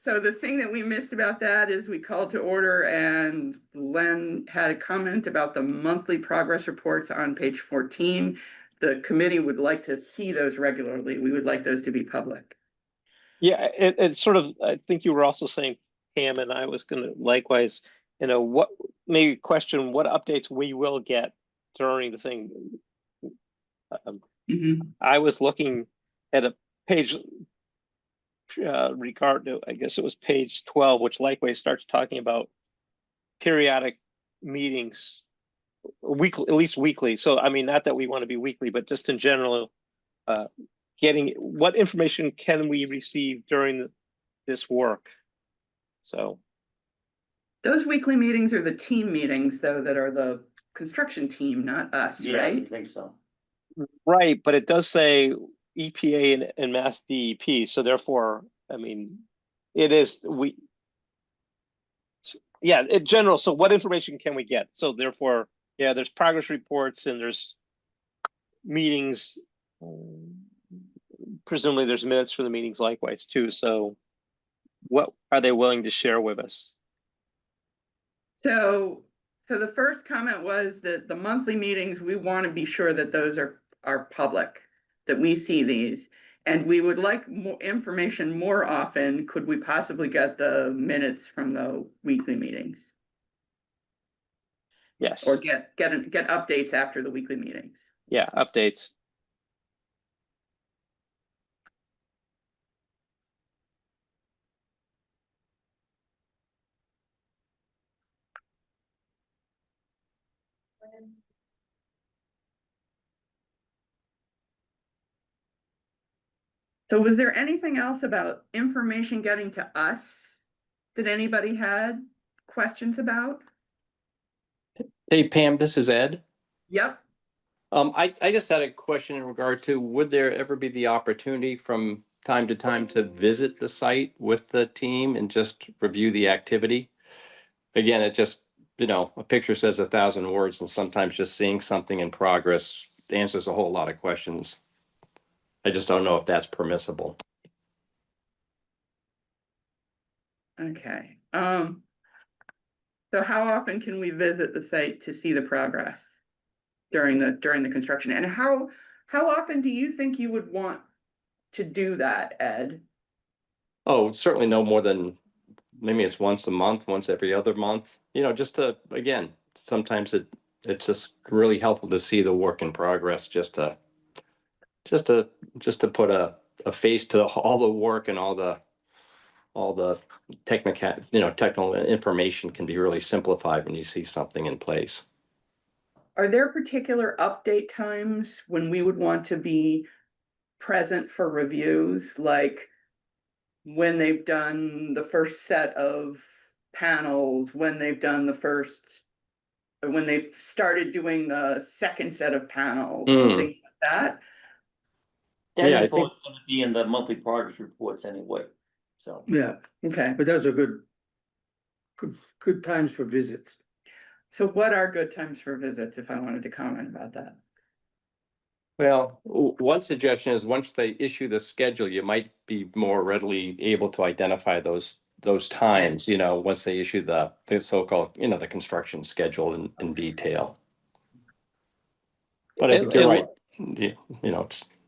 So the thing that we missed about that is we called to order and Len had a comment about the monthly progress reports on page 14. The committee would like to see those regularly. We would like those to be public. Yeah, it's sort of, I think you were also saying, Pam, and I was going to likewise, what maybe question what updates we will get during the thing. I was looking at a page, Ricardo, I guess it was page 12, which likewise starts talking about periodic meetings, weekly, at least weekly. So, I mean, not that we want to be weekly, but just in general, getting what information can we receive during this work. So those weekly meetings are the team meetings, though, that are the construction team, not us, right? I think so. Right, but it does say EPA and Mass DEP, so therefore, I mean, it is in general. So what information can we get? So therefore, yeah, there's progress reports and there's meetings. Presumably there's minutes for the meetings likewise too. So what are they willing to share with us? So the first comment was that the monthly meetings, we want to be sure that those are public, that we see these. And we would like more information more often. Could we possibly get the minutes from the weekly meetings? Yes. Or get updates after the weekly meetings? Yeah, updates. So was there anything else about information getting to us that anybody had questions about? Hey, Pam, this is Ed. Yep. I just had a question in regard to, would there ever be the opportunity from time to time to visit the site with the team and just review the activity? Again, it just, a picture says 1,000 words, and sometimes just seeing something in progress answers a whole lot of questions. I just don't know if that's permissible. Okay. So how often can we visit the site to see the progress during the construction? And how often do you think you would want to do that, Ed? Oh, certainly no more than, maybe it's once a month, once every other month, just to, again, sometimes it's just really helpful to see the work in progress, just to put a face to all the work, and all the technical information can be really simplified when you see something in place. Are there particular update times when we would want to be present for reviews, like when they've done the first set of panels, when they've started doing the second set of panels, things like that? That info is going to be in the monthly progress reports anyway. So yeah, Okay. but those are good times for visits. So what are good times for visits, if I wanted to comment about that? Well, one suggestion is once they issue the schedule, you might be more readily able to identify those times, once they issue the so-called, the construction schedule in detail. But I think you're right.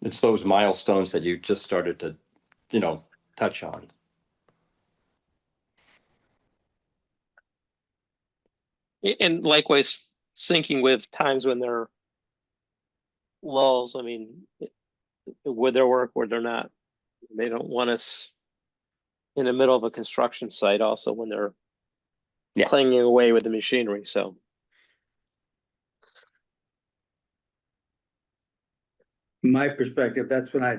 It's those milestones that you just started to, touch on. And likewise, syncing with times when there are lulls. I mean, would there work, would there not? They don't want us in the middle of a construction site also when they're clanging away with the machinery. So From my perspective, that's when I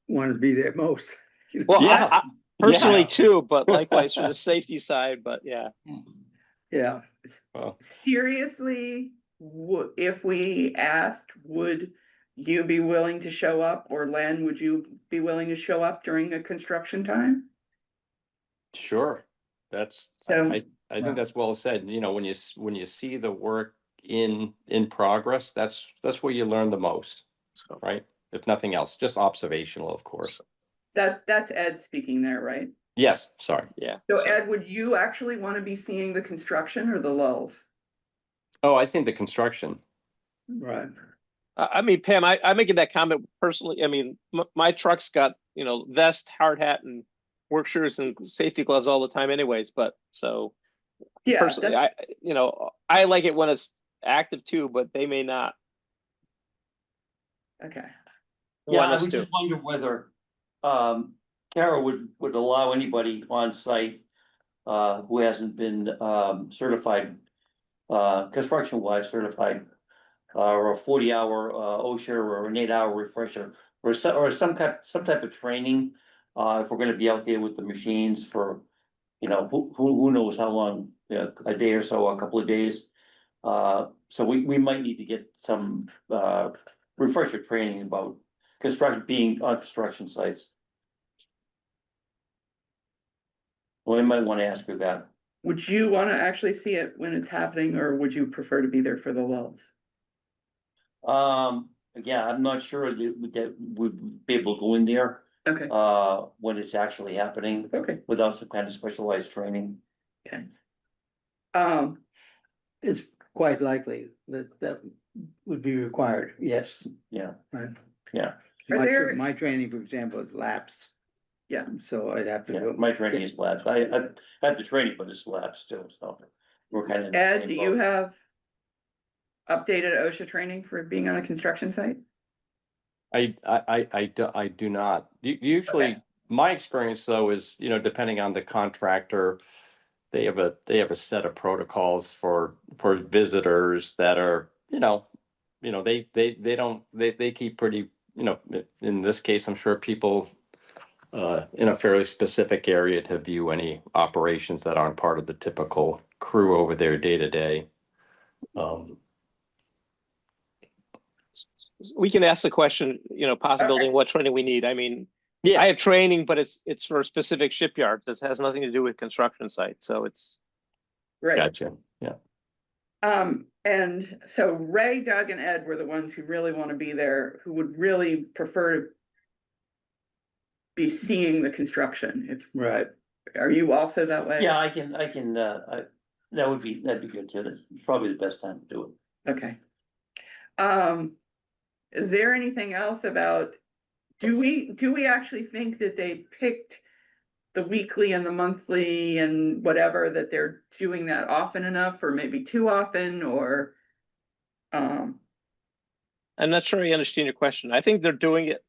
want to be there most. Well, yeah. I personally too, but likewise for the safety side, but yeah. Yeah. Well, seriously, if we asked, would you be willing to show up, or Len, would you be willing to show up during a construction time? Sure. That's so I think that's well said. When you see the work in progress, that's where you learn the most, right? If nothing else, just observational, of course. That's Ed speaking there, right? Yes, sorry. Yeah. So Ed, would you actually want to be seeing the construction or the lulls? Oh, I think the construction. Right. I mean, Pam, I'm making that comment personally. I mean, my truck's got, vest, hard hat and work shoes and safety gloves all the time anyways, but so Yeah, personally, that's, I like it when it's active too, but they may not okay. Yeah, want I us would to. just wonder whether, Kara would allow anybody on site, who hasn't been, certified, construction-wise certified, or a 40-hour, OSHA or an 8-hour refresher, or some type of training, if we're gonna be out there with the machines for, who knows how long, a day or so, a couple of days. So we might need to get some, refresher training about being on construction sites. Well, I might wanna ask her that. Would you want to actually see it when it's happening, or would you prefer to be there for the lulls? Yeah, I'm not sure that we'd be able to go in there, Okay, when it's actually happening okay, without some kind of specialized training. okay. Um, It's quite likely that would be required, yes. Yeah, Right. yeah, Are My, there- my training, for example, is lapsed. Yeah. So I'd have to yeah, go. my training is labs. I had the training, but it's labs still, so we're kind of. in the Ed, same do you boat. have updated OSHA training for being on a construction site? I do not. Usually, Okay. my experience though is, depending on the contractor, they have a set of protocols for visitors that are, they keep pretty, in this case, I'm sure people in a fairly specific area to view any operations that aren't part of the typical crew over there day to day. We can ask the question, possibility Okay. what training we need. I mean, I Yeah, have training, but it's for a specific shipyard. This has nothing to do with construction site. So it's, Right. gotcha. Yeah. And so Ray, Doug, and Ed were the ones who really want to be there, who would really prefer to be seeing the construction. Right. Are you also that way? Yeah, I can, that'd be good too. That's probably the best time to do it. Okay. Is there anything else about, do we actually think that they picked the weekly and the monthly and whatever, that they're doing that often enough, or maybe too often, or? I'm not sure I understand your question. I think they're doing it.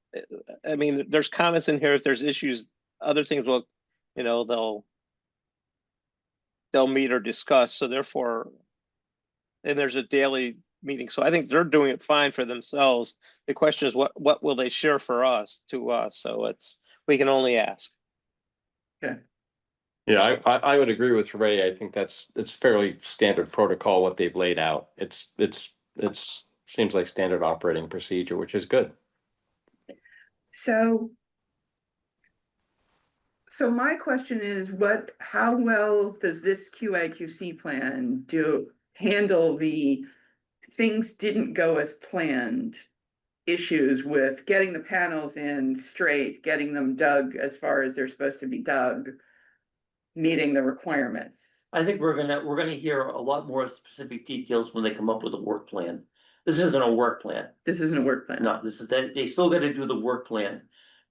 I mean, there's comments in here. If there's issues, other things will, they'll meet or discuss. So therefore, and there's a daily meeting. So I think they're doing it fine for themselves. The question is what will they share for us to us? So we can only ask. Yeah, I would agree with Ray. I think it's fairly standard protocol what they've laid out. It's seems like standard operating procedure, which is good. So my question is, how well does this QA/QC plan handle the things didn't go as planned issues with getting the panels in straight, getting them dug as far as they're supposed to be dug, meeting the requirements? I think we're gonna hear a lot more specific details when they come up with a work plan. This isn't a work plan. This isn't a work plan. No, they still gotta do the work plan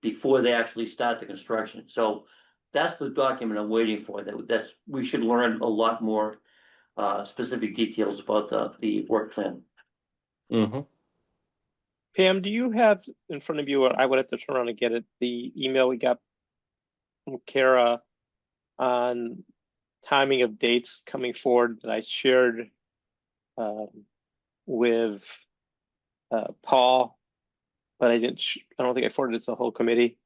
before they actually start the construction. So that's the document I'm waiting for. We should learn a lot more, specific details about the work plan. Mm-hmm. Pam, do you have in front of you, or I would have to turn around and get it, the email we got from Kara on timing of dates coming forward that I shared with Paul, but I don't think I forwarded it to the whole committee.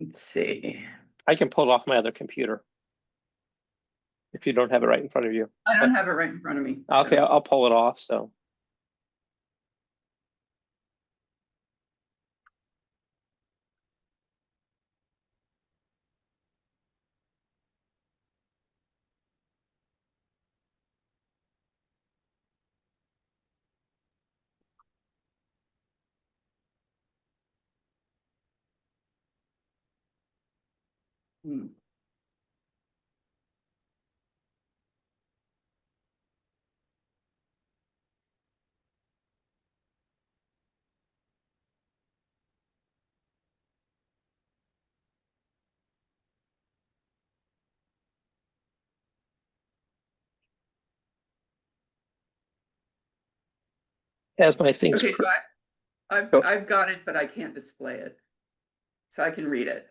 Let's see. I can pull it off my other computer if you don't have it right in front of you. I don't have it right in front of me. Okay, so. I'll pull it off. So Hmm. As my things. Okay, so Go. I've got it, but I can't display it. So I can read it.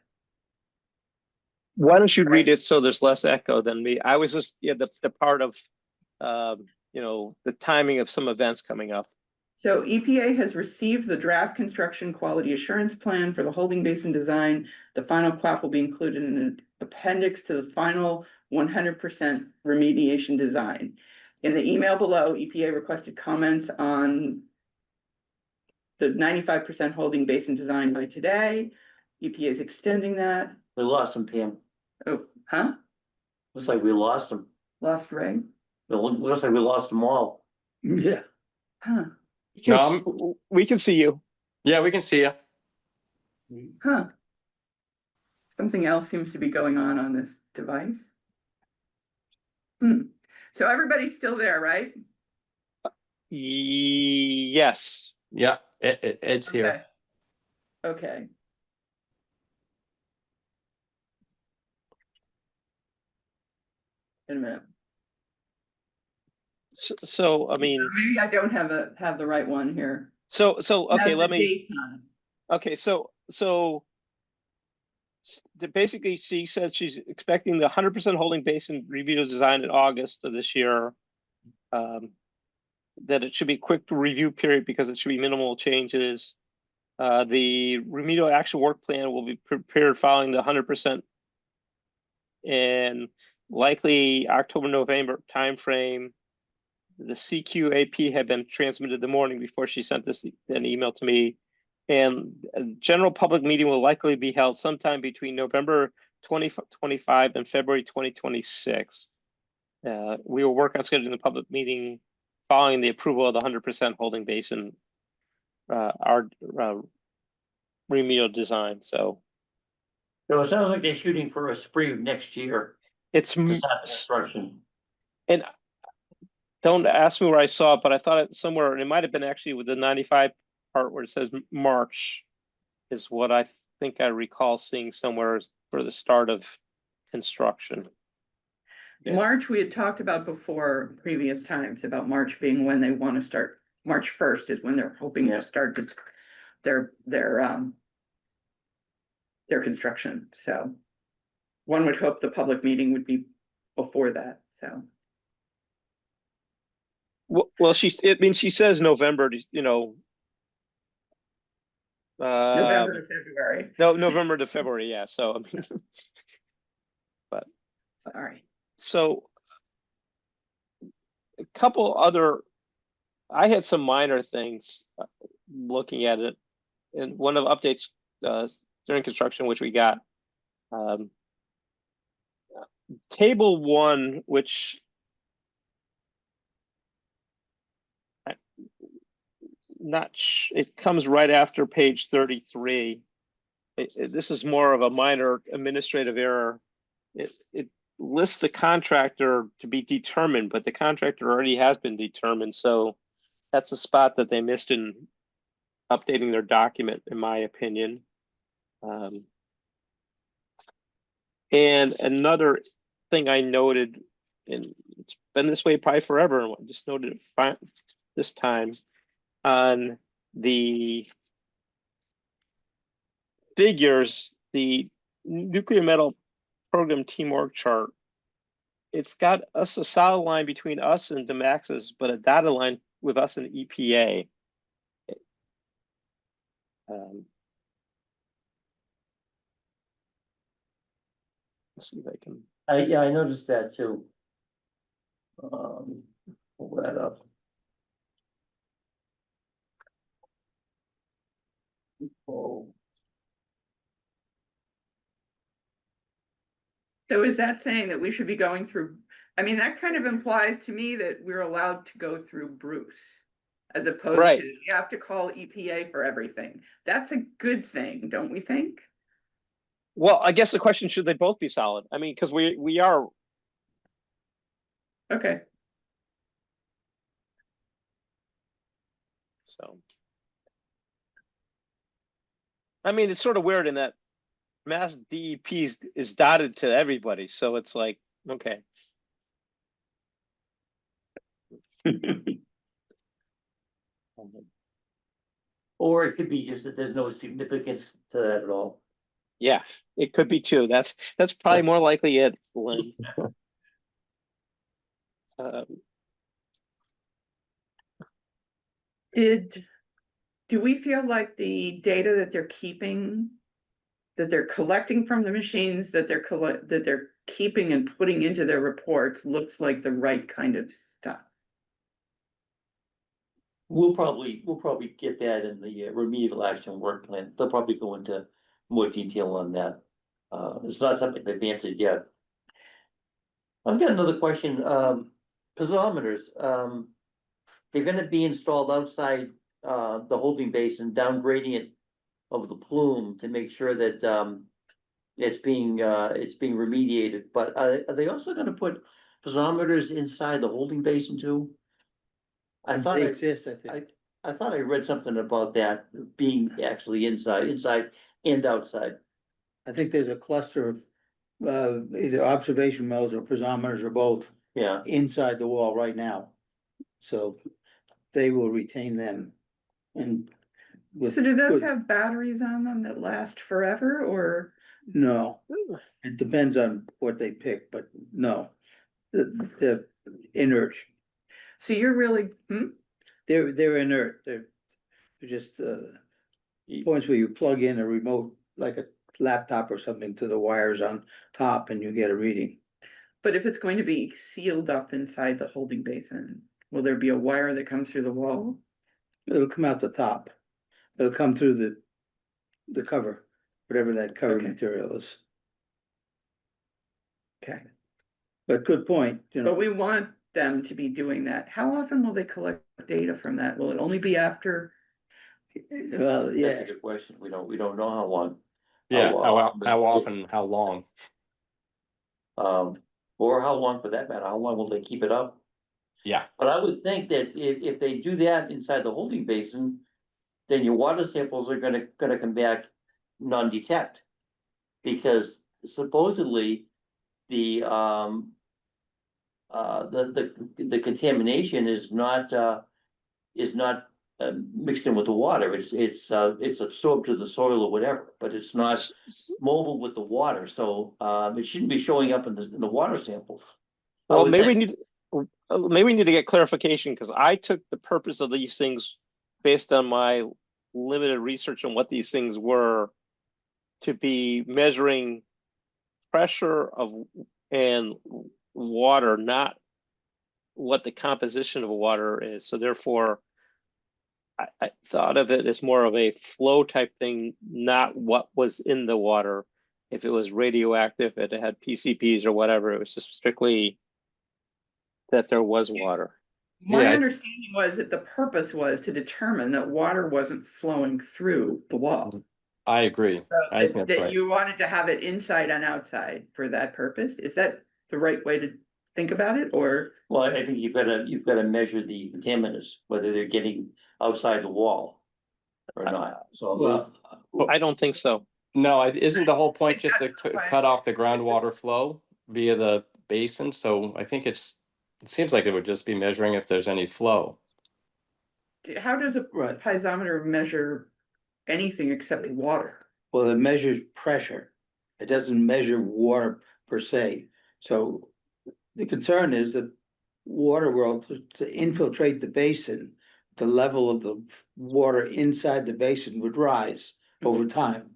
Why don't you Right. read it so there's less echo than me? I was just, yeah, the part of, the timing of some events coming up. So EPA has received the draft construction quality assurance plan for the holding basin design. The final plat will be included in an appendix to the final 100% remediation design. In the email below, EPA requested comments on the 95% holding basin design by today. EPA is extending that. We lost him, Pam. Oh, huh? Looks like we lost him. Lost Ray? Looks like we lost them all. Yeah. Huh? We can see you. Yeah, we can see you. Huh? Something else seems to be going on this device. So everybody's still there, right? Yes. Yeah, Ed's here. Okay. Wait a minute. So, I mean, Maybe I don't have the right one here. okay, Has let the me, dates on it. okay, basically she says she's expecting the 100% holding basin review design in August of this year. That it should be a quick review period because it should be minimal changes. The remedial action work plan will be prepared following the 100% and likely October, November timeframe. The CQAP had been transmitted the morning before she sent an email to me. And a general public meeting will likely be held sometime between November 2025 and February 2026. We will work on scheduling the public meeting following the approval of the 100% holding basin, our remedial design. So So it sounds like they're shooting for a spring next year it's, to start construction. and don't ask me where I saw it, but I thought it somewhere, and it might have been actually with the 95 part where it says March is what I think I recall seeing somewhere for the start of construction. Yeah. March, we had talked about before previous times about March being when they want to start. March 1st is when they're hoping Yeah. to start their construction. So one would hope the public meeting would be before that. So Well, she says November, November to February. no, November to February. Yeah. So, I mean, but Sorry. so a couple other, I had some minor things looking at it, and one of updates during construction, which we got, table 1, which it comes right after page 33. This is more of a minor administrative error. It lists the contractor to be determined, but the contractor already has been determined. So that's a spot that they missed in updating their document, in my opinion. And another thing I noted, and it's been this way probably forever, and I just noted it this time on the figures, the nuclear metal program team org chart. It's got us a solid line between us and DeMax's, but a dotted line with us and EPA. Let's see if I can. Yeah, I noticed that too. Pull that up. Oh, So is that saying that we should be going through, I mean, that kind of implies to me that we're allowed to go through Bruce. As opposed Right. to, you have to call EPA for everything. That's a good thing, don't we think? Well, I guess the question, should they both be solid? I mean, because we are, Okay, so. I mean, it's sort of weird in that Mass DEP is dotted to everybody, so it's like, okay. Or it could be just that there's no significance to that at all. Yeah, it could be too. That's probably more likely it, Lynn. Um, do we feel like the data that they're keeping, that they're collecting from the machines, that they're keeping and putting into their reports looks like the right kind of stuff? We'll probably get that in the remedial action work plan. They'll probably go into more detail on that. It's not something they've answered yet. I've got another question, piezometers, they're gonna be installed outside, the holding basin, down gradient of the plume to make sure that, it's being remediated, but are they also gonna put piezometers inside the holding basin too? I thought They I, exist, I think. I thought I read something about that being actually inside and outside. I think there's a cluster of, either observation wells or piezometers or both Yeah, inside the wall right now. So they will retain them and. with So do those good- have batteries on them that last forever, or? No, it depends on what they pick, but no. The inert, So you're really, they're inert, they're just, points where you plug in a remote, like a laptop or something to the wires on top and you get a reading. but if it's going to be sealed up inside the holding basin, will there be a wire that comes through the wall? It'll come out the top. It'll come through the cover, whatever that cover Okay. material is. Okay, But good point, you but know, we want them to be doing that. How often will they collect data from that? Will it only be after? well, that's yeah, a good question. We don't know how long. Yeah, How, how often, how long? Or how long for that matter, how long will they keep it up? Yeah, But I would think that if they do that inside the holding basin, then your water samples are gonna come back non-detect. Because supposedly the, the contamination is not, mixed in with the water, it's absorbed to the soil or whatever, but it's not mobile with the water, so, it shouldn't be showing up in the water samples. I Well, would think. maybe we need to get clarification, because I took the purpose of these things based on my limited research on what these things were to be measuring pressure of and water, not what the composition of water is. So therefore, I thought of it as more of a flow type thing, not what was in the water. If it was radioactive, if it had PCPs or whatever, it was just strictly that there was water. My Yeah, understanding was that the purpose was to determine that water wasn't flowing through the wall. I agree. So I think that's that right. you wanted to have it inside and outside for that purpose? Is that the right way to think about it, or? Well, I think you've gotta measure the contaminants, whether they're getting outside the wall or not, so. well, I don't think so. No, isn't the whole point think just to that's the cut off the question. groundwater flow via the basin? So I think it seems like it would just be measuring if there's any flow. How does a right, piezometer measure anything except water? well, it measures pressure. It doesn't measure water per se. So the concern is that water will, to infiltrate the basin, the level of the water inside the basin would rise over time,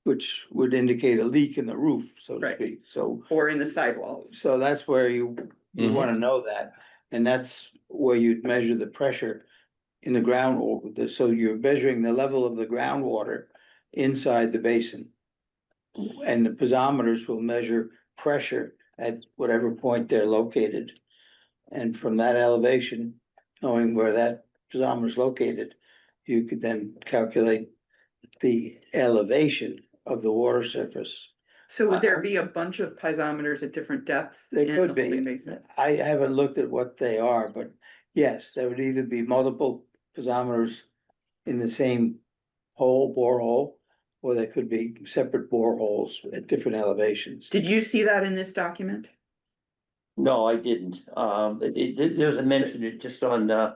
which would indicate a leak in the roof, so to Right. speak. So, Or in the sidewalls? so that's where you Mhm. wanna know that. And that's where you'd measure the pressure in the groundwater. So you're measuring the level of the groundwater inside the basin. And the piezometers will measure pressure at whatever point they're located. And from that elevation, knowing where that piezometer is located, you could then calculate the elevation of the water surface. So would there be a bunch of piezometers at different depths There in could the be. holding basin? I haven't looked at what they are, but yes, there would either be multiple piezometers in the same hole, borehole, or there could be separate boreholes at different elevations. Did you see that in this document? No, I didn't. There was a mention it just on, the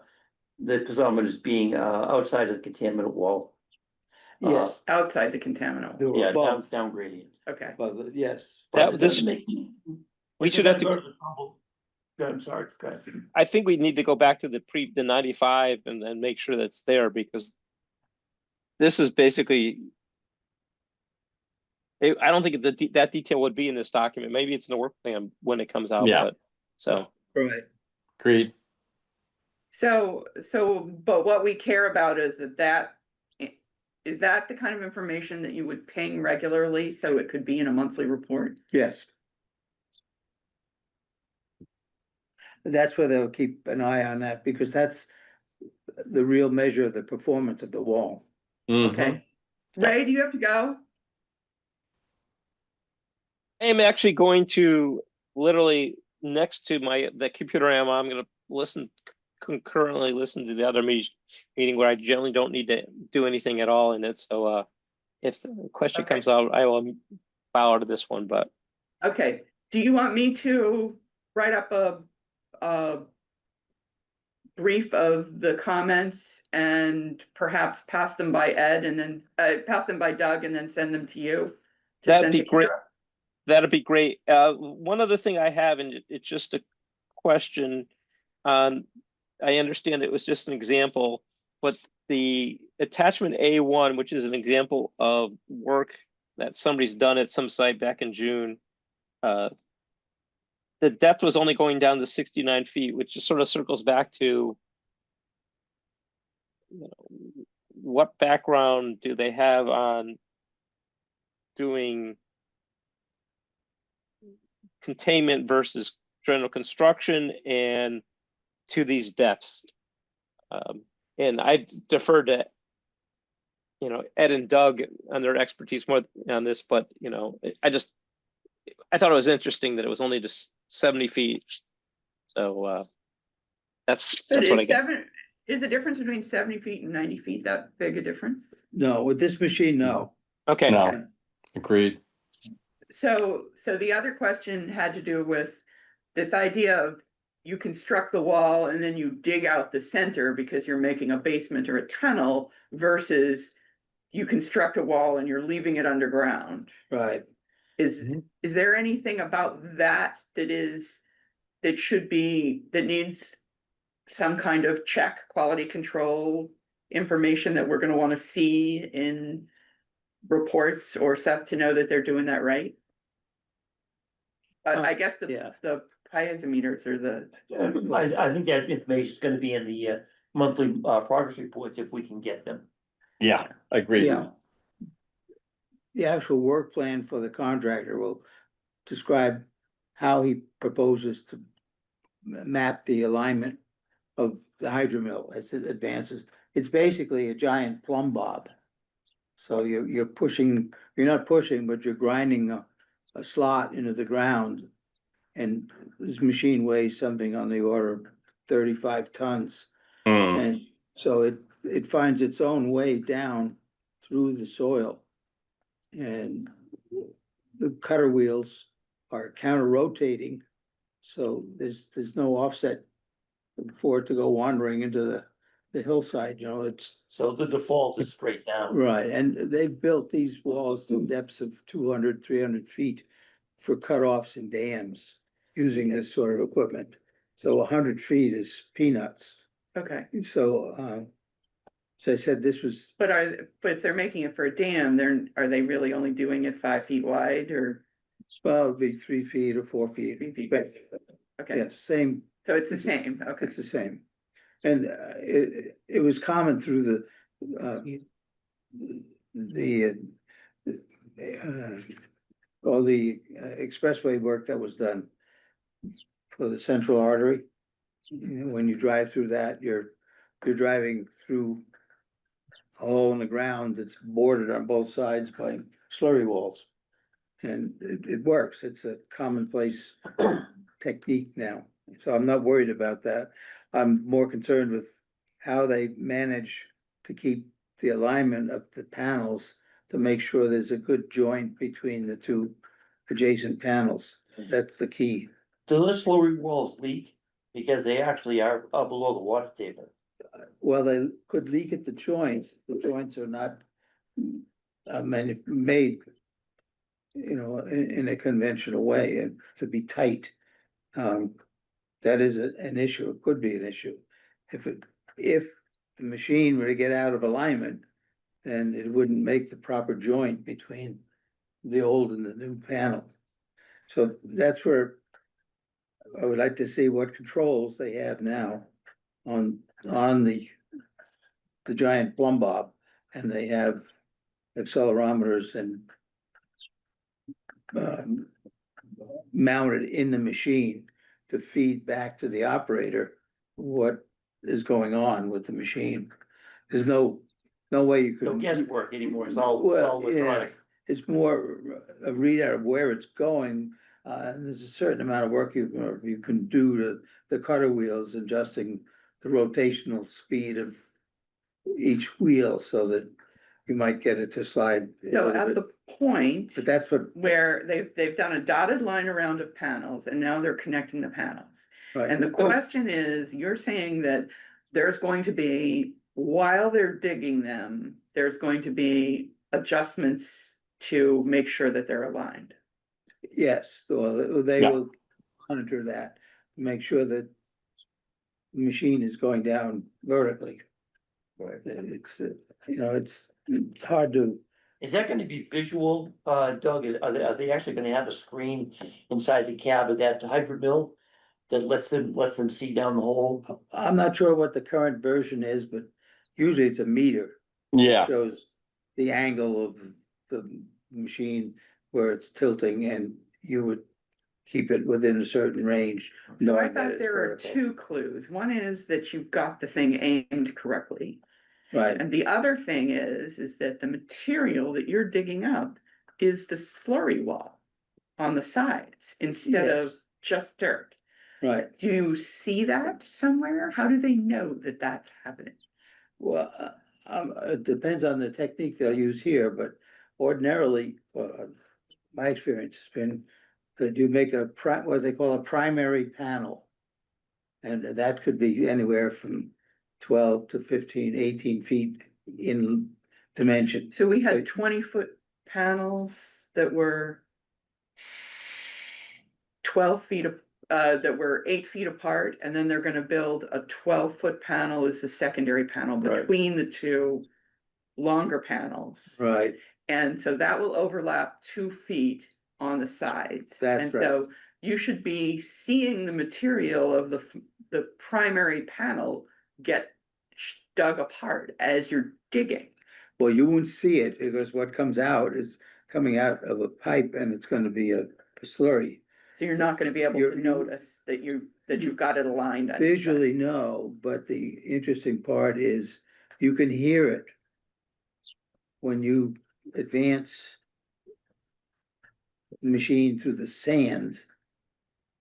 piezometers being, outside of the contaminant wall. Yes, Outside the contaminant? there were Yeah, both, down gradient. Okay, but yes. That- But it this- doesn't make. we if should you're have to- gonna go the trouble- Go, I'm sorry, go ahead. I think we need to go back to the 95 and then make sure that's there, because this is basically. I don't think that detail would be in this document. Maybe it's in the work plan when it comes out, Yeah. but, so. Right. Agreed. so, but what we care about is that is that the kind of information that you would ping regularly, so it could be in a monthly report? Yes. That's where they'll keep an eye on that, because that's the real measure of the performance of the wall. Mhm. Okay. Ray, do you have to go? I am actually going to literally next to the computer I'm gonna concurrently listen to the other meeting where I generally don't need to do anything at all in it. So if the question Okay. comes out, I will bow out of this one, but Okay, do you want me to write up a brief of the comments and perhaps pass them by Ed and then pass them by Doug and then send them to you? to That'd send be to great. Kara? that'd be great. One other thing I have, and it's just a question. I understand it was just an example, but the attachment A1, which is an example of work that somebody's done at some site back in June. The depth was only going down to 69 feet, which just sort of circles back to, what background do they have on doing containment versus general construction and to these depths. And I defer to, Ed and Doug on their expertise more on this, but, I thought it was interesting that it was only just 70 feet. So that's But what I is get. is the difference between 70 feet and 90 feet that big a difference? No, with this machine, no. Okay. No, agreed. So the other question had to do with this idea of you construct the wall and then you dig out the center because you're making a basement or a tunnel versus you construct a wall and you're leaving it underground. Right. Is there anything about that that needs some kind of check, quality control information that we're gonna wanna see in reports or stuff to know that they're doing that right? I guess yeah. the piezometers or the, I think that information is gonna be in the, monthly, progress reports if we can get them. Yeah, agreed. Yeah. The actual work plan for the contractor will describe how he proposes to map the alignment of the hydromill as it advances. It's basically a giant plumb bob. So you're not pushing, but you're grinding a slot into the ground. And this machine weighs something on the order of 35 tons. Mm. And so it finds its own way down through the soil. And the cutter wheels are counter rotating. So there's no offset for it to go wandering into the hillside, it's. So the default is straight down. Right, and they've built these walls to depths of 200, 300 feet for cutoffs and dams using this sort of equipment. So 100 feet is peanuts. okay, So I said this was, but if they're making it for a dam, are they really only doing it 5 feet wide or well, it'd be 3 feet or 4 feet. 3 feet? But Okay, yeah, same, so it's the same, okay. it's the same. And it was common through all the expressway work that was done for the central artery. When you drive through that, you're driving through a hole in the ground that's bordered on both sides by slurry walls. And it works. It's a commonplace technique now. So I'm not worried about that. I'm more concerned with how they manage to keep the alignment of the panels to make sure there's a good joint between the two adjacent panels. That's the key. Do those slurry walls leak? Because they actually are below the water table. Well, they could leak at the joints. The joints are not made, you know, in a conventional way and to be tight. That is an issue. It could be an issue. If the machine were to get out of alignment, then it wouldn't make the proper joint between the old and the new panel. So that's where I would like to see what controls they have now on the giant plumb bob, and they have accelerometers and mounted in the machine to feed back to the operator what is going on with the machine. There's no way you No could. guesswork anymore, it's all Well, yeah, electronic. it's more a readout of where it's going. And there's a certain amount of work you can do to the cutter wheels, adjusting the rotational speed of each wheel so that you might get it to slide. a So little at bit. the point But that's what, where they've done a dotted line around of panels and now they're connecting the panels. right. And the question is, you're saying that there's going to be, while they're digging them, there's going to be adjustments to make sure that they're aligned. Yes, well, they Yeah. will monitor that, make sure that the machine is going down vertically. Right. It's, you know, it's hard to, Is that gonna be visual, Doug? Are they actually gonna have a screen inside the cab of that hybrid mill? That lets them see down the hole? I'm not sure what the current version is, but usually it's a meter. Yeah, Shows the angle of the machine where it's tilting, and you would keep it within a certain range. So I knowing that thought it's there are vertical. two clues. One is that you've got the thing aimed correctly. Right, And the other thing is that the material that you're digging up is the slurry wall on the sides instead of Yes. just dirt. right. Do you see that somewhere? How do they know that that's happening? Well, it depends on the technique they'll use here, but ordinarily, my experience has been that you make what they call a primary panel. And that could be anywhere from 12 to 15, 18 feet in dimension. So we So- had 20-foot panels that were 12 feet, that were 8 feet apart, and then they're gonna build a 12-foot panel as the secondary panel Right. between the two longer panels. Right, And so that will overlap 2 feet on the sides. That's And right. so you should be seeing the material of the primary panel get dug apart as you're digging. well, you won't see it because what comes out is coming out of a pipe, and it's gonna be a slurry. So you're not gonna be able You're- to notice that you've got it aligned. on each side. Visually, no, but the interesting part is you can hear it when you advance the machine through the sand.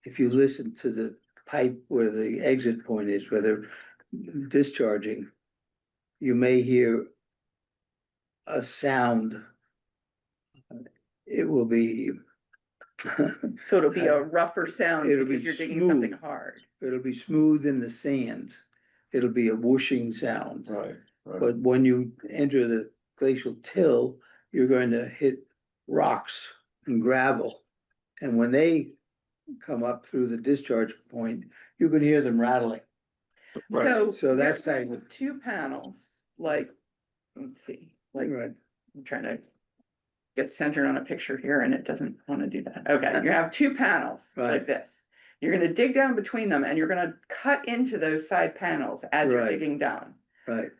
If you listen to the pipe where the exit point is, where they're discharging, you may hear a sound. It will be So it'll be a rougher sound It'll be because you're digging something smooth. hard. it'll be smooth in the sand. It'll be a whooshing sound. Right. But when you enter the glacial till, you're going to hit rocks and gravel. And when they come up through the discharge point, you can hear them rattling. So that's they're like- with two panels, like, let's see, like, Right, I'm trying to get centered on a picture here and it doesn't want to do that. Okay, you have two panels like Right. this. You're gonna dig down between them and you're gonna cut into those side panels as you're Right. digging down. right.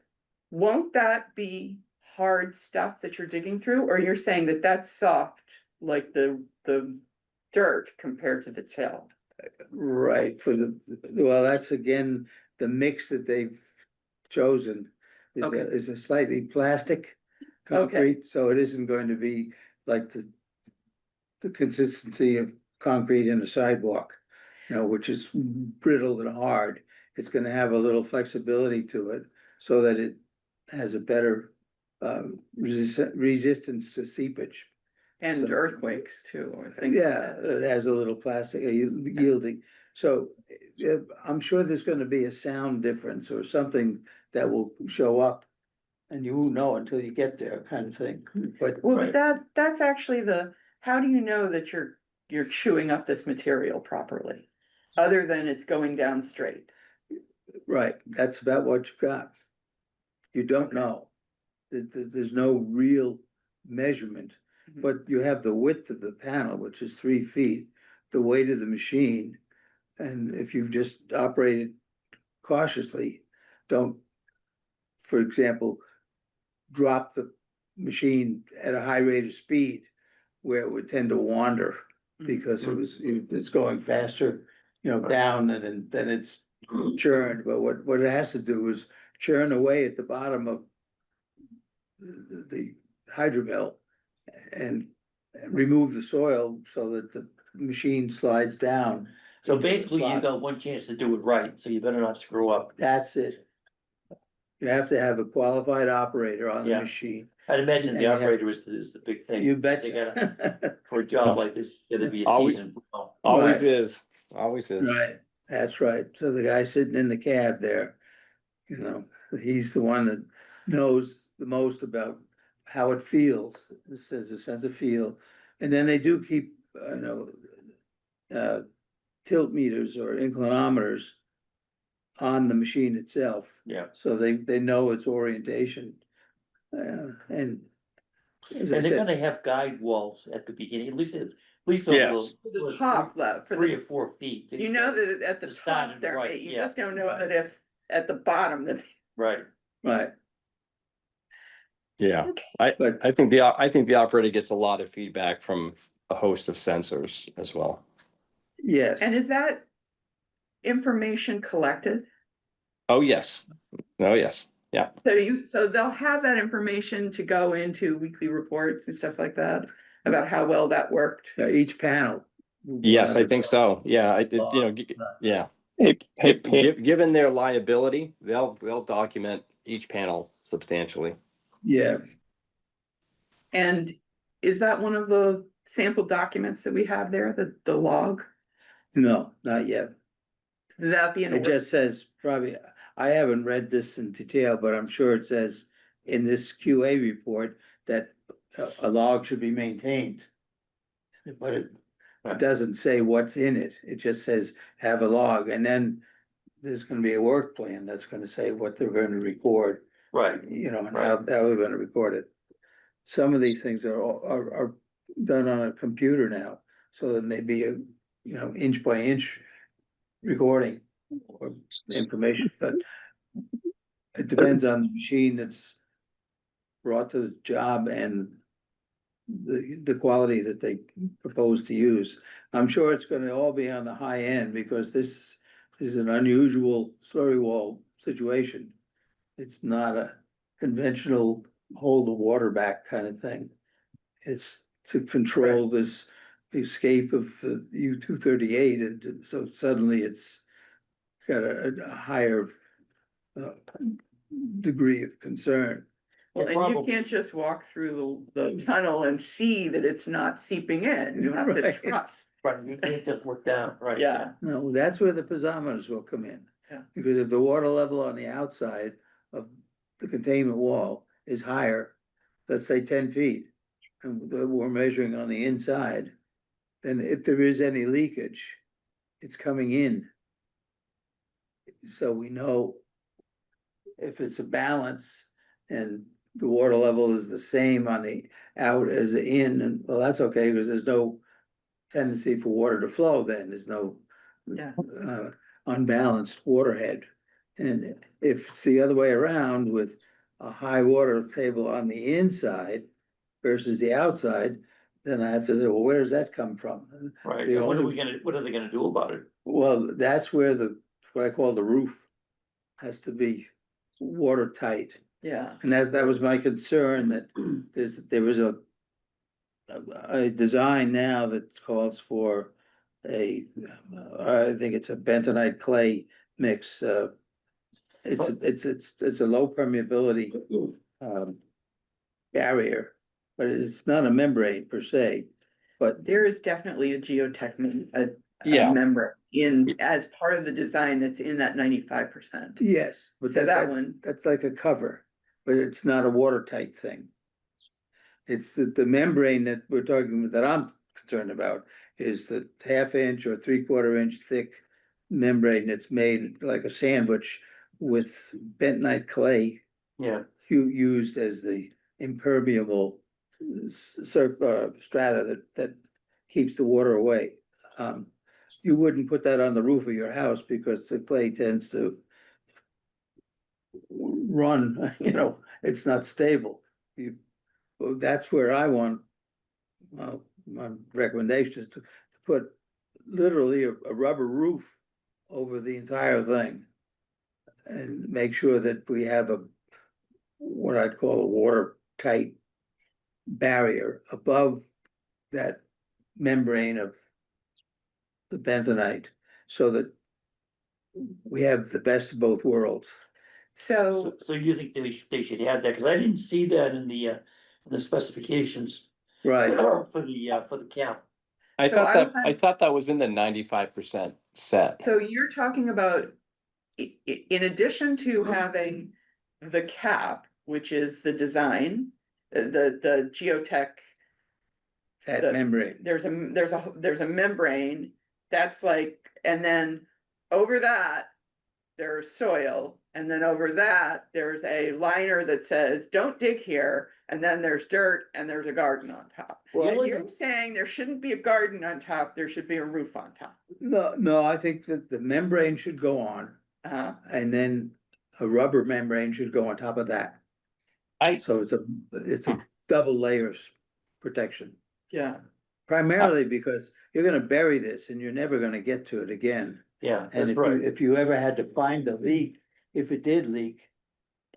Won't that be hard stuff that you're digging through, or you're saying that that's soft, like the dirt compared to the till? Right, well, that's again, the mix that they've chosen Okay. is a slightly plastic concrete, so it isn't going to be like the consistency of concrete in a sidewalk, you know, which is brittle and hard. It's gonna have a little flexibility to it so that it has a better resistance to seepage. And So- earthquakes too, or things like Yeah, that. it has a little plastic yielding, so I'm sure there's gonna be a sound difference or something that will show up. And you won't know until you get there, kind of thing, but Well, Right. but that's actually how do you know that you're chewing up this material properly? Other than it's going down straight. right, that's about what you've got. You don't know. There's no real measurement, Mhm. but you have the width of the panel, which is 3 feet, the weight of the machine. And if you've just operated cautiously, don't, for example, drop the machine at a high rate of speed where it would tend to wander because it's going faster, you know, down than it's churned. But what it has to do is churn away at the bottom of the hydromill and remove the soil so that the machine slides down. So into the basically you slot. got one chance to do it right, so you better not screw up. That's it. You have to have a qualified operator on the Yeah. machine. I'd imagine And the you have- operator is the big thing. You They bet. For a job like this, it'd be a Always- season. Always Right. is, always is. Right, that's right. So the guy sitting in the cab there, you know, he's the one that knows the most about how it feels. This has a sense of feel. And then they do keep, tilt meters or inclinometers on the machine itself. Yeah. So they know its orientation. And as I And they're said, gonna have guide walls at the beginning, at least Yes. For the top, though, for 3 the, or 4 feet. you know that at the To start top it there, right, you yeah, just don't know right. that if at the bottom that. Right, right, Yeah, but I think the operator gets a lot of feedback from a host of sensors as well. yes, And is that information collected? Oh, yes. Oh, yes. Yeah. So they'll have that information to go into weekly reports and stuff like that about how well that worked. each panel. Yes, I think so. Yeah, yeah. Given their liability, they'll document each panel substantially. Yeah, And is that one of the sample documents that we have there, the log? no, not yet. Would that be in? It just says probably, I haven't read this in detail, but I'm sure it says in this QA report that a log should be maintained. But it doesn't say what's in it. It just says have a log, and then there's gonna be a work plan that's gonna say what they're gonna record, right. you know, and how they're gonna record it. Some of these things are done on a computer now, so there may be a, you know, inch by inch recording or information, but it depends on the machine that's brought to the job and the quality that they propose to use. I'm sure it's gonna all be on the high end because this is an unusual slurry wall situation. It's not a conventional hold the water back kind of thing. It's to control this escape of the U-238, and so suddenly it's got a higher degree of concern. Well, Yeah, and you probably. can't just walk through the tunnel and see that it's not seeping in. You have to Right. trust. Right, you can't just look down, right? Yeah. No, that's where the piezometers will come in. Yeah. Because if the water level on the outside of the containment wall is higher, let's say 10 feet, and we're measuring on the inside, then if there is any leakage, it's coming in. So we know if it's a balance and the water level is the same on the out as the in, and well, that's okay, because there's no tendency for water to flow then, there's no Yeah. unbalanced waterhead. And if it's the other way around with a high water table on the inside versus the outside, then I have to say, well, where does that come from? Right, The and what are only- we gonna, what are they gonna do about it? Well, that's where what I call the roof has to be watertight. Yeah. And that was my concern, that there was a a design now that calls for I think it's a bentonite clay mix, it's a low permeability, um, barrier, but it's not a membrane per se, but There is definitely a geotech, a Yeah. member as part of the design that's in that 95%. yes, but So that one, that's like a cover, but it's not a watertight thing. It's the membrane that we're talking, that I'm concerned about is the 1/2 inch or 3/4 inch thick membrane that's made like a sandwich with bentonite clay Yeah, used as the impermeable strata that keeps the water away. You wouldn't put that on the roof of your house because the clay tends to run, it's not stable. Well, that's where I want, my recommendation is to put literally a rubber roof over the entire thing. And make sure that we have what I'd call a watertight barrier above that membrane of the bentonite, so that we have the best of both worlds. so so you think they should have that, cause I didn't see that in the specifications. Right, For the camp. I So thought I was I thought that was in the 95% set. So you're talking about, in addition to having the cap, which is the design, the geotech, that the- membrane, there's a membrane that's like, and then over that, there's soil, and then over that, there's a liner that says, don't dig here, and then there's dirt and there's a garden on top. Well, And only you're the- saying there shouldn't be a garden on top, there should be a roof on top. no, I think that the membrane should go on, and then a rubber membrane should go on top of that. I So it's a double layers protection. Yeah. Primarily because you're gonna bury this and you're never gonna get to it again. Yeah, And that's right. if you ever had to find the leak, if it did leak,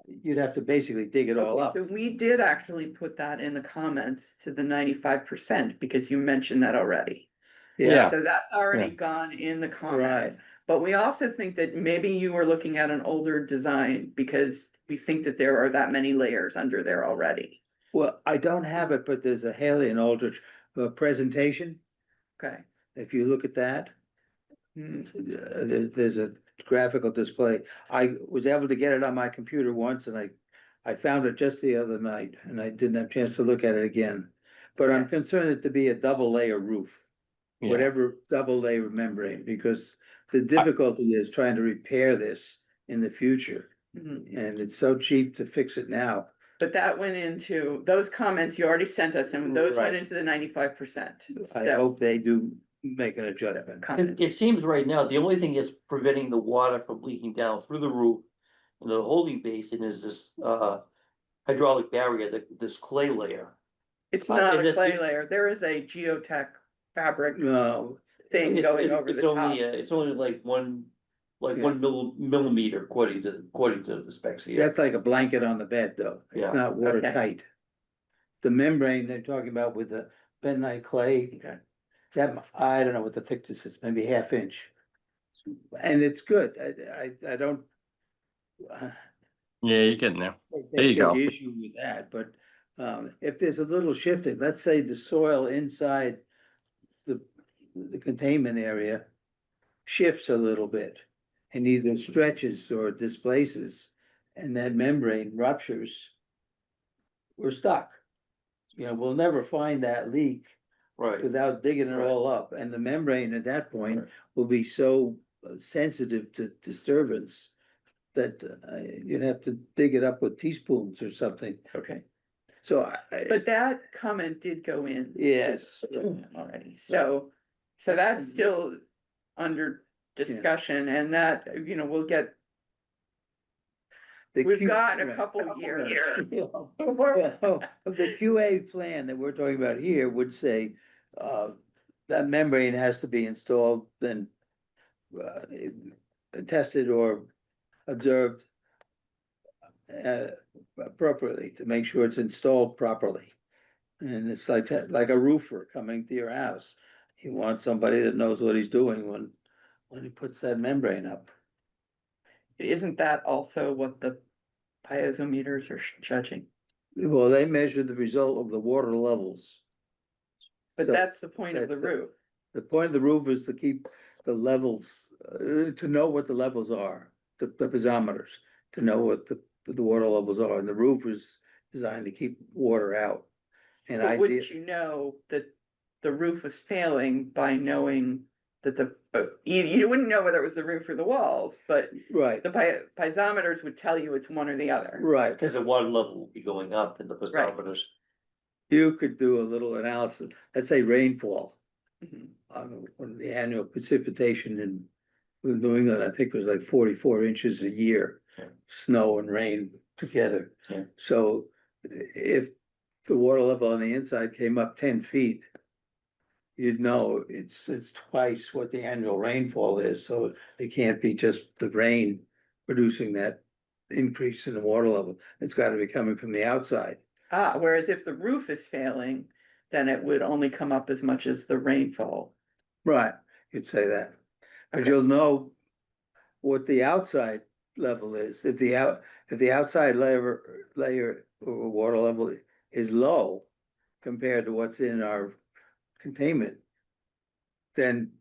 you'd have to basically dig it all Okay, up. so we did actually put that in the comments to the 95%, because you mentioned that already. Yeah. So that's already Yeah. gone in the Right. comments. But we also think that maybe you were looking at an older design, because we think that there are that many layers under there already. Well, I don't have it, but there's a Haley and Aldrich presentation. Okay. If you look at that, Hmm. there's a graphical display. I was able to get it on my computer once and I found it just the other night and I didn't have a chance to look at it again. But I'm Yeah. concerned it to be a double layer roof, Yeah. whatever double layer membrane, because the difficulty is trying to repair this in the future. Mhm. And it's so cheap to fix it now. But that went into, those comments you already sent us, and those went Right. into the 95%. I hope they do make an adjustment. It seems right now, the only thing that's preventing the water from leaking down through the roof and the holding basin is this, hydraulic barrier, this clay layer. It's not and a if clay you- layer, there is a geotech fabric No, thing going over the top. It's only like one Yeah. millimeter according to the specs here. that's like a blanket on the bed, though. Yeah. It's not watertight. The membrane they're talking about with the bentonite clay, Okay. that, I don't know what the thickness is, maybe 1/2 inch. And it's good. I don't. Yeah, you're getting there. There you Take go. issue with that, but if there's a little shifting, let's say the soil inside the containment area shifts a little bit and either stretches or displaces and that membrane ruptures, we're stuck. We'll never find that leak Right, without digging it Right. all up, and the membrane at that point Right. will be so sensitive to disturbance that you'd have to dig it up with teaspoons or something. Okay, So but that comment did go in. Yes. Already, so that's still under discussion, and that, we'll get, we've got a couple years. The QA plan that we're talking about here would say, that membrane has to be installed, then tested or observed appropriately to make sure it's installed properly. And it's like a roofer coming to your house. You want somebody that knows what he's doing when he puts that membrane up. Isn't that also what the piezometers are judging? Well, they measure the result of the water levels. But So that's the point of the that's the- roof. The point of the roof is to keep the levels, to know what the levels are, the piezometers, to know what the water levels are, and the roof is designed to keep water out. And But I wouldn't did, you know that the roof was failing by knowing that you wouldn't know whether it was the roof or the walls, but right, the piezometers would tell you it's one or the other. right. Because the water level will be going up in the piezometers. You could do a little analysis, let's say rainfall, Mhm. on the annual precipitation in New England, I think was like 44 inches a year. Yeah. Snow and rain together. Yeah. So if the water level on the inside came up 10 feet, you'd know it's twice what the annual rainfall is, so it can't be just the rain producing that increase in the water level. It's gotta be coming from the outside. Whereas if the roof is failing, then it would only come up as much as the rainfall. Right, you'd say that. But Okay. you'll know what the outside level is. If the outside layer or water level is low compared to what's in our containment, then,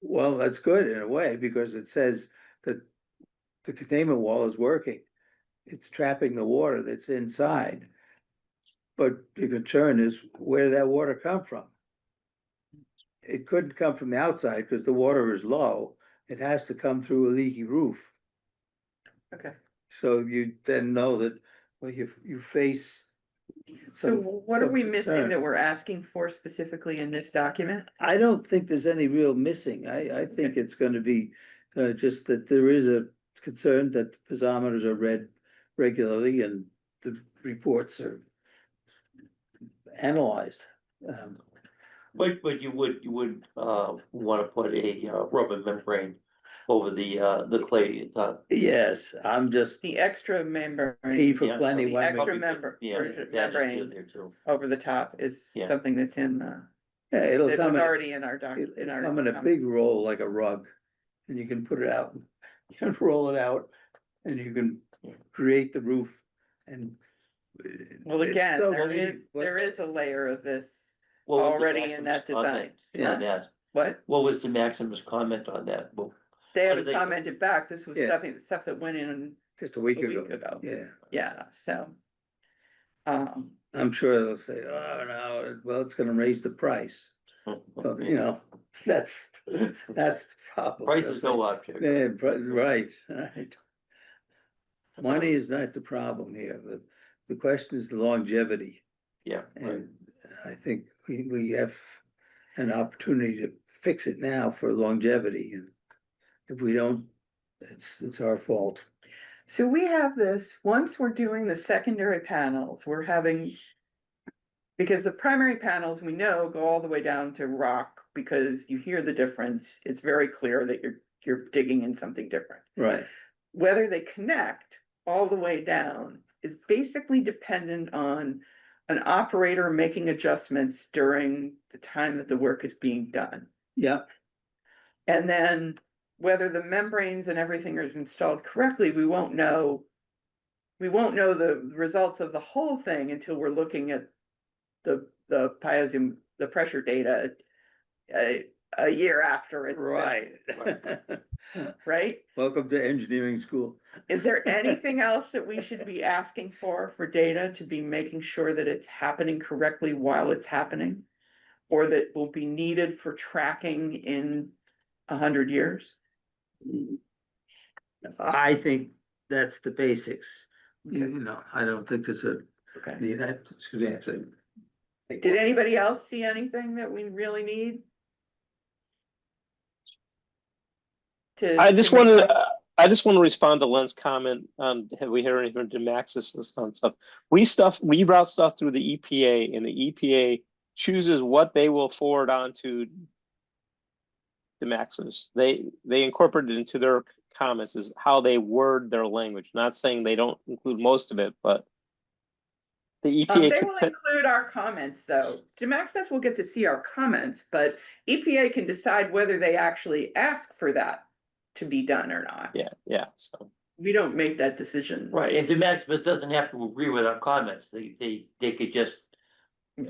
well, that's good in a way, because it says that the containment wall is working. It's trapping the water that's inside. But the concern is, where did that water come from? It couldn't come from the outside because the water is low. It has to come through a leaky roof. Okay. So you then know that, well, you face. So some- what are some we missing concern. that we're asking for specifically in this document? I don't think there's any real missing. I think it's gonna be, just that there is a concern that the piezometers are read regularly and the reports are analyzed. But you would, wanna put a, rubber membrane over the clay, Yes, I'm just The extra membrane. E for Yeah, plenty. The why extra make- membrane there too. over the top is Yeah. something that's in Yeah, it'll that come was in, already in our it'll come in a big roll like a rug. And you can put it out, you can roll it out and you can create the roof and. Well, it's again, so there easy, but- there is a layer of this What was the already in Maximus that design. comment Yeah. On that, What? what was the Maximus comment on that? Well, They What haven't did they- commented back. This was Yeah. stuff that went in Just a a week week ago, ago. yeah. Yeah, so. I'm sure they'll say, oh, no, well, it's gonna raise the price. But, you know, that's the problem. Price is no object. Yeah, right, right. Money is not the problem here. The question is the longevity. Yeah, right. And I think we have an opportunity to fix it now for longevity. And if we don't, it's our fault. So we have this, once we're doing the secondary panels, we're having. Because the primary panels, we know, go all the way down to rock, because you hear the difference. It's very clear that you're digging in something different. Right, Whether they connect all the way down is basically dependent on an operator making adjustments during the time that the work is being done. yeah, And then whether the membranes and everything are installed correctly, we won't know. We won't know the results of the whole thing until we're looking at the pressure data a year after it's built, right. right? Welcome to engineering school. Is there anything else that we should be asking for data to be making sure that it's happening correctly while it's happening? Or that will be needed for tracking in 100 years? I think that's the basics. Okay. You know, I don't think there's a Okay. need, excuse me, actually. Did anybody else see anything that we really need? I To just make wanted, up- I just want to respond to Len's comment on, have we heard anything from Maxis on stuff? We route stuff through the EPA, and the EPA chooses what they will forward on to the Maxis. They incorporate it into their comments is how they word their language, not saying they don't include most of it, but The EPA They could will set, include our comments, though. Jim Access will get to see our comments, but EPA can decide whether they actually ask for that to be done or not. yeah, so. We don't make that decision. Right, and DeMaximus doesn't have to agree with our comments, they could just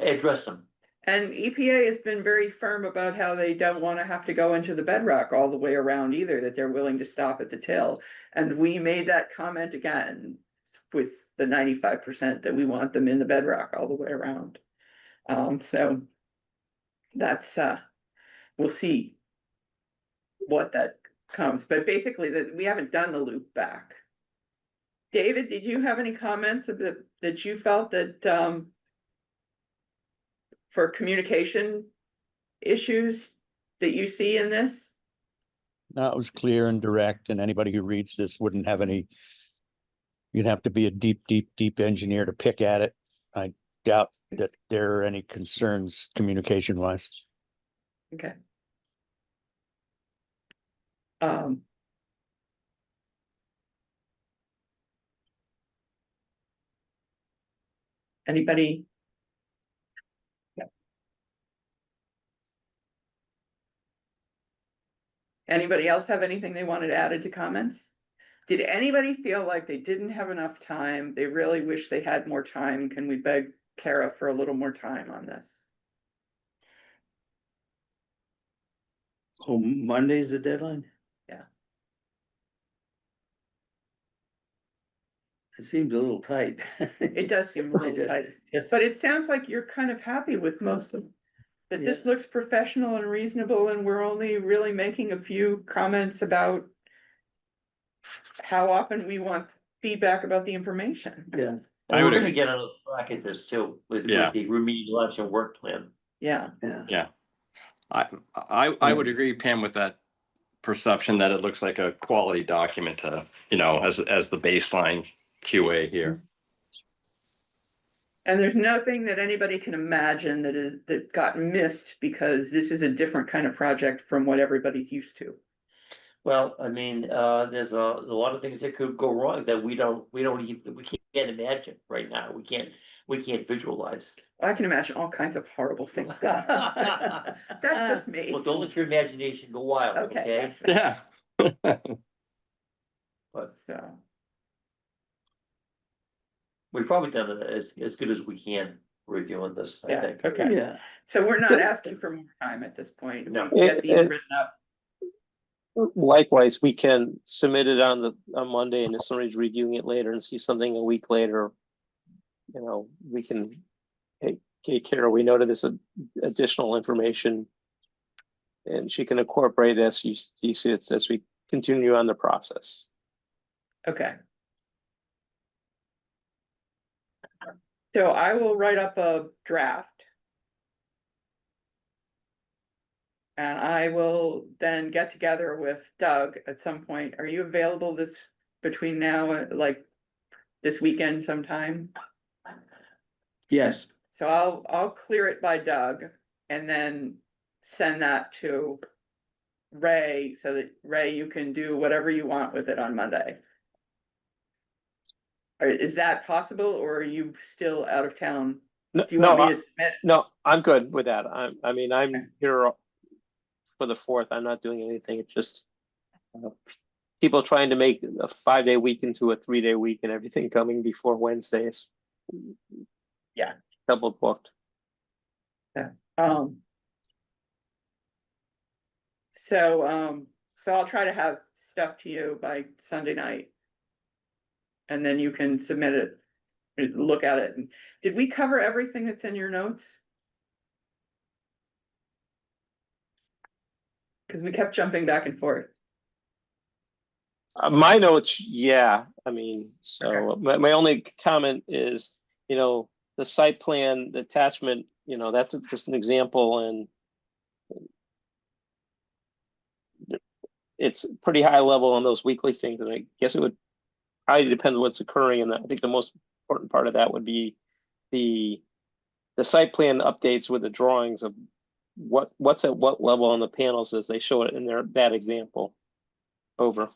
address them. And EPA has been very firm about how they don't want to have to go into the bedrock all the way around either, that they're willing to stop at the till. And we made that comment again with the 95% that we want them in the bedrock all the way around. So that's, we'll see what that comes, but basically that we haven't done the loop back. David, did you have any comments that you felt that, for communication issues that you see in this? No, it was clear and direct, and anybody who reads this wouldn't have any. You'd have to be a deep engineer to pick at it. I doubt that there are any concerns communication wise. Okay. Anybody? Yeah. Anybody else have anything they wanted added to comments? Did anybody feel like they didn't have enough time? They really wish they had more time. Can we beg Kara for a little more time on this? Oh, Monday's the deadline? Yeah. It seems a little tight. It does seem a little Just- tight, just- but it sounds like you're kind of happy with most of them. That this looks professional and reasonable, and we're only really making a few comments about how often we want feedback about the information. Yeah, I And would we're gonna agree. get on a track at this too, with Yeah. the remedial action work plan. Yeah, yeah. I would agree, Pam, with that perception that it looks like a quality document to, as the baseline QA here. and there's nothing that anybody can imagine that got missed because this is a different kind of project from what everybody's used to. Well, I mean, there's a lot of things that could go wrong that we can't imagine right now, we can't visualize. I can imagine all kinds of horrible things. That's just me. Well, don't let your imagination go wild, okay? Okay, Yeah. But so, we've probably done it as good as we can reviewing this, I yeah, think. okay. Yeah, So we're not asking for more time at this point. No. We'll get these And- written up. Likewise, we can submit it on Monday, and if somebody's reviewing it later and see something a week later, we can, hey, Kara, we noted this additional information, and she can incorporate it as you see it as we continue on the process. Okay. So I will write up a draft. And I will then get together with Doug at some point. Are you available between now, like this weekend sometime? yes, So I'll clear it by Doug and then send that to Ray so that Ray, you can do whatever you want with it on Monday. Is that possible, or are you still out of town? No, Do you want no, me to submit? no, I'm good with that. I'm Okay. here for the 4th. I'm not doing anything. It's just people trying to make a 5-day week into a 3-day week and everything coming before Wednesdays. Yeah. Double booked. So I'll try to have stuff to you by Sunday night. And then you can submit it, look at it. Did we cover everything that's in your notes? Because we kept jumping back and forth. My notes, yeah, I mean, so my only comment is, the site plan, the attachment, that's just an example, and it's pretty high level on those weekly things, and I guess it would probably depend on what's occurring, and I think the most important part of that would be the site plan updates with the drawings of what's at what level on the panels as they show it in that example. Over.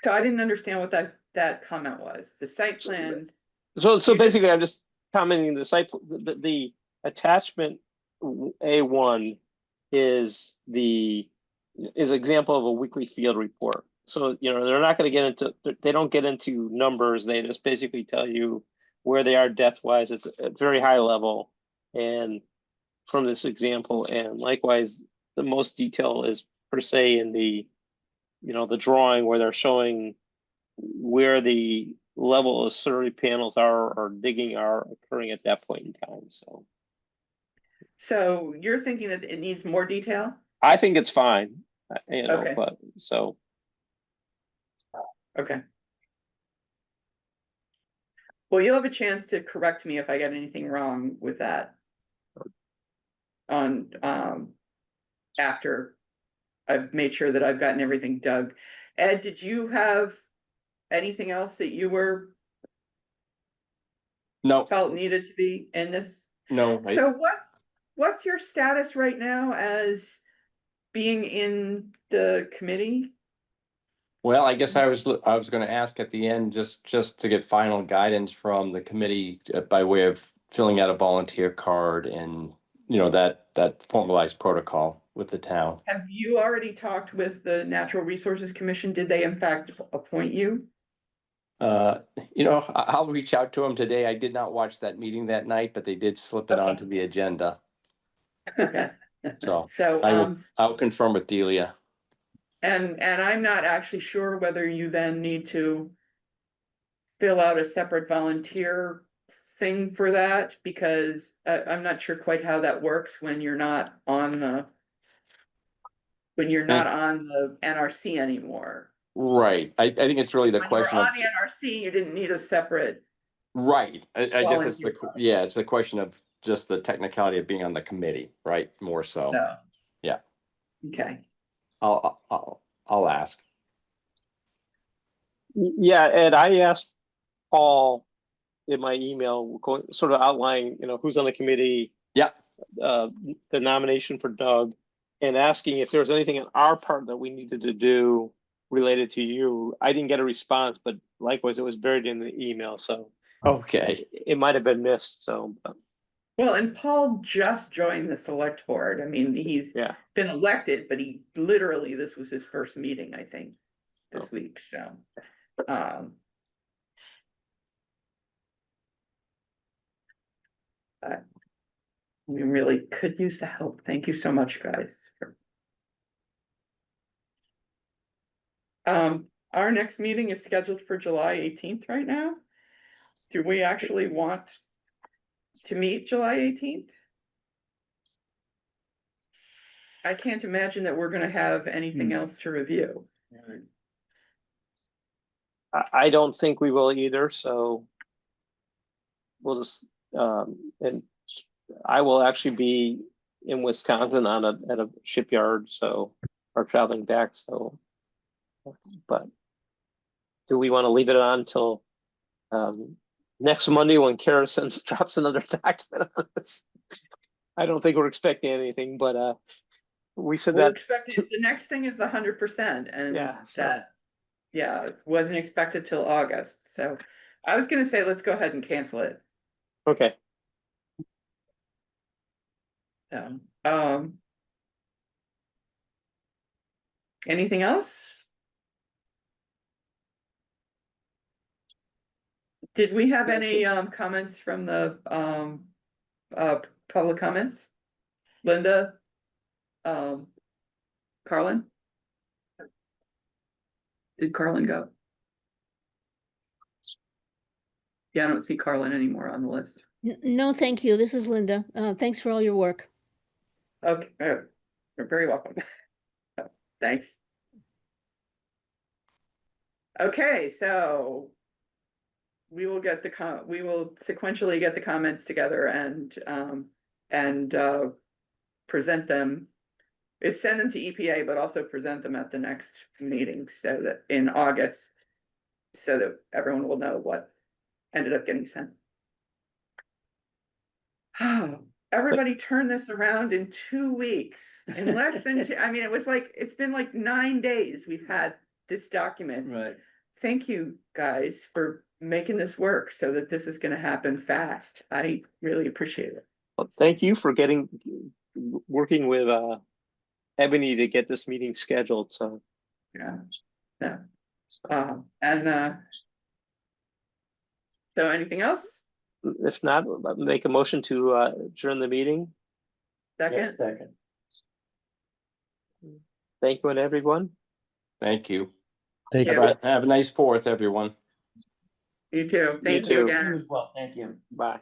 So I didn't understand what that comment was. The site plans, So You just- basically, I'm just commenting the site, the attachment A1 is example of a weekly field report. So, they're not gonna get into, they don't get into numbers, they just basically tell you where they are depth wise, it's at very high level. And from this example, and likewise, the most detail is per se in the, the drawing where they're showing where the level of survey panels are or digging are occurring at that point in time. so you're thinking that it needs more detail? I think it's fine, Okay. but so. Okay. Well, you'll have a chance to correct me if I get anything wrong with that. On, after I've made sure that I've gotten everything dug. Ed, did you have anything else that you No, felt needed to be in this? no. So what's your status right now as being in the committee? Well, I guess I was gonna ask at the end, just to get final guidance from the committee by way of filling out a volunteer card and, that formalized protocol with the town. Have you already talked with the Natural Resources Commission? Did they in fact appoint you? I'll reach out to them today. I did not watch that meeting that night, but they did slip it Okay. onto the agenda. So So, I'll confirm with Delia. and I'm not actually sure whether you then need to fill out a separate volunteer thing for that, because I'm not sure quite how that works when you're not on the NRC anymore. Right. I think it's really the When you were question of, on the NRC, you didn't need a separate, right. I guess it's volunteer it's the question of just the technicality of being on the committee, right? More so. no. Yeah. Okay. I'll ask. Yeah, Ed, I asked Paul in my email, sort of outlining, who's on the committee. Yeah. The nomination for Doug, and asking if there was anything on our part that we needed to do related to you. I didn't get a response, but likewise, it was buried in the email, so Okay. it might have been missed, so. Well, and Paul just joined the select board. I mean, he's Yeah. been elected, but he literally, this was his first meeting, I think, this week, so. We really could use the help. Thank you so much, guys. Our next meeting is scheduled for July 18th right now. Do we actually want to meet July 18th? I can't imagine that we're gonna have anything else to review. I don't think we will either, so. We'll just, and I will actually be in Wisconsin at a shipyard, so, or traveling back, so. But do we want to leave it on until next Monday when Kara drops another document on this? I don't think we're expecting anything, but we said We're that. expecting, the next thing is the 100%, and Yeah, so- that, yeah, wasn't expected till August, so. I was gonna say, let's go ahead and cancel it. Okay. Anything else? Did we have any comments from the public comments? Linda? Carlin? Did Carlin go? Yeah, I don't see Carlin anymore on the list. No, thank you. This is Linda. Thanks for all your work. Okay, you're very welcome. Thanks. Okay, so we will get we will sequentially get the comments together and present them. Send them to EPA, but also present them at the next meeting, so that in August, so that everyone will know what ended up getting sent. Everybody turned this around in 2 weeks, in less than two. I mean, it's been like 9 days we've had this document. Right. Thank you guys for making this work so that this is gonna happen fast. I really appreciate it. Well, thank you for working with Ebony to get this meeting scheduled, so. Yeah, yeah. And so anything else? If not, I'll make a motion to adjourn the meeting. Second? Second. Thank you and everyone. Thank you. Take Yeah. care. Have a nice 4th, everyone. You too. Thank you too. again. You as well, thank you. Bye.